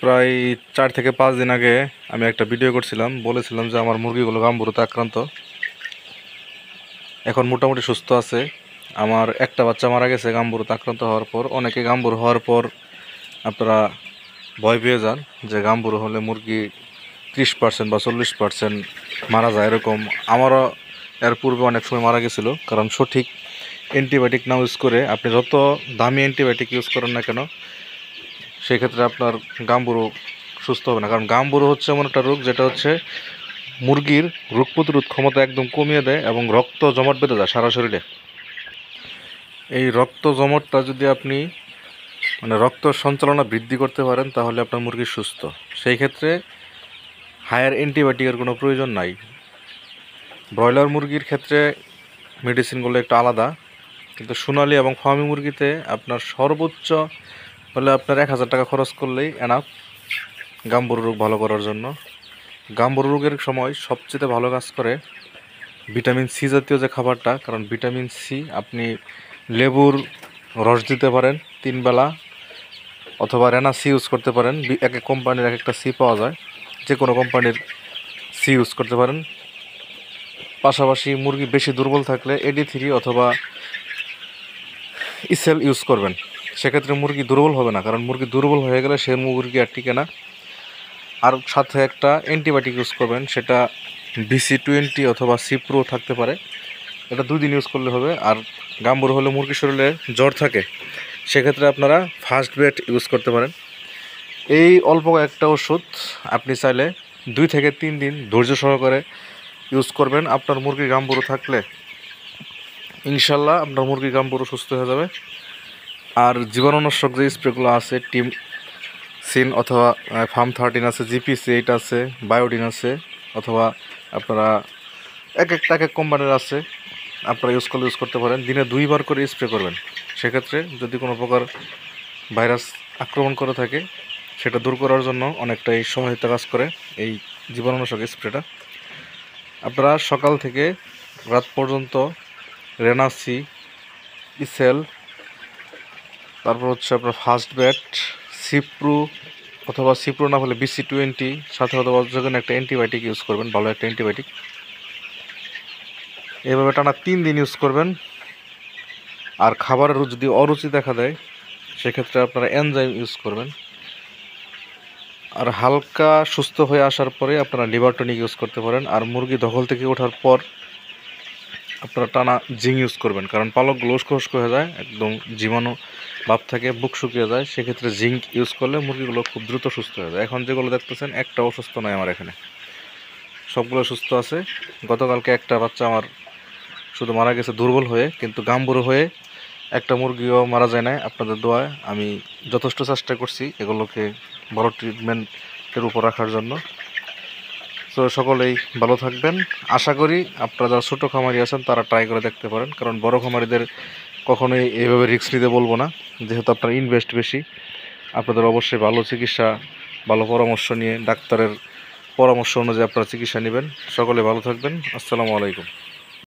প্রায় 4 থেকে 5 দিন আগে আমি একটা ভিডিও করছিলাম, বলেছিলাম যে আমার মুরগিগুলো গাম্বুরোতে আক্রান্ত। এখন মোটামুটি সুস্থ আছে। আমার একটা বাচ্চা মারা গেছে গাম্বুরোতে আক্রান্ত হওয়ার পর। অনেকে গাম্বুরো হওয়ার পর আপনারা ভয় পেয়ে যান যে গাম্বুরো হলে মুরগি 30% বা 40% মারা যায়, এরকম আমারও এর পূর্বে অনেক সময় মারা গেছিলো। কারণ সঠিক অ্যান্টিবায়োটিক না ইউজ করে আপনি যত দামি অ্যান্টিবায়োটিক ইউজ করেন না কেন, সেক্ষেত্রে আপনার গাম্বুরো সুস্থ হবে না। কারণ গাম্বুরো হচ্ছে এমন একটা রোগ যেটা হচ্ছে মুরগির রোগ প্রতিরোধ ক্ষমতা একদম কমিয়ে দেয় এবং রক্ত জমাট বেঁধে যায় সারা শরীরে। এই রক্ত জমাটটা যদি আপনি রক্ত সঞ্চালনা বৃদ্ধি করতে পারেন তাহলে আপনার মুরগি সুস্থ। সেই ক্ষেত্রে হায়ার অ্যান্টিবায়োটিকের কোনো প্রয়োজন নাই। ব্রয়লার মুরগির ক্ষেত্রে মেডিসিনগুলো একটু আলাদা, কিন্তু সোনালি এবং ফার্মি মুরগিতে আপনার সর্বোচ্চ হলে আপনার 1000 টাকা খরচ করলেই এনাফ গাম্বুরো রোগ ভালো করার জন্য। গাম্বুরো রোগের সময় সবচেয়ে ভালো কাজ করে ভিটামিন সি জাতীয় যে খাবারটা। কারণ ভিটামিন সি আপনি লেবুর রস দিতে পারেন 3 বেলা, অথবা রেনা সি ইউজ করতে পারেন। এক এক কোম্পানির এক একটা সি পাওয়া যায়, যে কোনো কোম্পানির সি ইউজ করতে পারেন। পাশাপাশি মুরগি বেশি দুর্বল থাকলে AD3 অথবা ইসেল ইউজ করবেন। সেক্ষেত্রে মুরগি দুর্বল হবে না, কারণ মুরগি দুর্বল হয়ে গেলে সে মুরগি আর টিকে না। আর সাথে একটা অ্যান্টিবায়োটিক ইউজ করবেন, সেটা BC20 অথবা সিপ্রো থাকতে পারে। এটা 2 দিন ইউজ করলে হবে। আর গাম্বুরো হলে মুরগির শরীরে জ্বর থাকে, সেক্ষেত্রে আপনারা ফার্স্ট বেড ইউজ করতে পারেন। এই অল্প একটা ওষুধ আপনি চাইলে 2 থেকে 3 দিন ধৈর্য সহকারে ইউজ করবেন। আপনার মুরগি গাম্বুরো থাকলে ইনশাল্লাহ আপনার মুরগি গাম্বুরো সুস্থ হয়ে যাবে। আর জীবাণুনাশক যে স্প্রেগুলো আছে, টিম সিন অথবা ফার্ম 13 আছে, GPC8 আছে, বায়োডিন আছে, অথবা আপনারা এক এক কোম্পানির আছে, আপনারা ইউজ করতে পারেন। দিনে 2 বার করে স্প্রে করবেন। সেক্ষেত্রে যদি কোনো প্রকার ভাইরাস আক্রমণ করে থাকে সেটা দূর করার জন্য অনেকটাই সহায়তা কাজ করে এই জীবাণুনাশক স্প্রেটা। আপনারা সকাল থেকে রাত পর্যন্ত রেনাসি, ইসেল, তারপর হচ্ছে আপনার ফার্স্ট ব্যাট, সিপ্রু অথবা সিপ্রো না হলে BC20, সাথে অথবা যখন একটা অ্যান্টিবায়োটিক ইউজ করবেন, ভালো একটা অ্যান্টিবায়োটিক। এইভাবে টানা 3 দিন ইউজ করবেন। আর খাবারের যদি অরুচি দেখা দেয় সেক্ষেত্রে আপনারা এনজাইম ইউজ করবেন। আর হালকা সুস্থ হয়ে আসার পরে আপনারা লিভার টনিক ইউজ করতে পারেন। আর মুরগি দখল থেকে ওঠার পর আপনারা টানা জিঙ্ক ইউজ করবেন, কারণ পালকগুলো উস্কো হয়ে যায়, একদম জীবাণু ভাব থাকে, বুক শুকিয়ে যায়। সেক্ষেত্রে জিঙ্ক ইউজ করলে মুরগিগুলো খুব দ্রুত সুস্থ হয়ে যায়। এখন যেগুলো দেখতেছেন একটা অসুস্থ নয় আমার এখানে, সবগুলো সুস্থ আছে। গতকালকে একটা বাচ্চা আমার শুধু মারা গেছে দুর্বল হয়ে, কিন্তু গাম্বুরো হয়ে একটা মুরগিও মারা যায় না। আপনাদের দোয়ায় আমি যথেষ্ট চেষ্টা করছি এগুলোকে ভালো ট্রিটমেন্টের উপর রাখার জন্য। তো সকলেই ভালো থাকবেন। আশা করি আপনারা যারা ছোটো খামারি আছেন তারা ট্রাই করে দেখতে পারেন, কারণ বড় খামারিদের কখনোই এইভাবে রিস্ক নিতে বলবো না, যেহেতু আপনার ইনভেস্ট বেশি। আপনাদের অবশ্যই ভালো চিকিৎসা, ভালো পরামর্শ নিয়ে ডাক্তারের পরামর্শ অনুযায়ী আপনারা চিকিৎসা নেবেন। সকলে ভালো থাকবেন। আসসালামু আলাইকুম।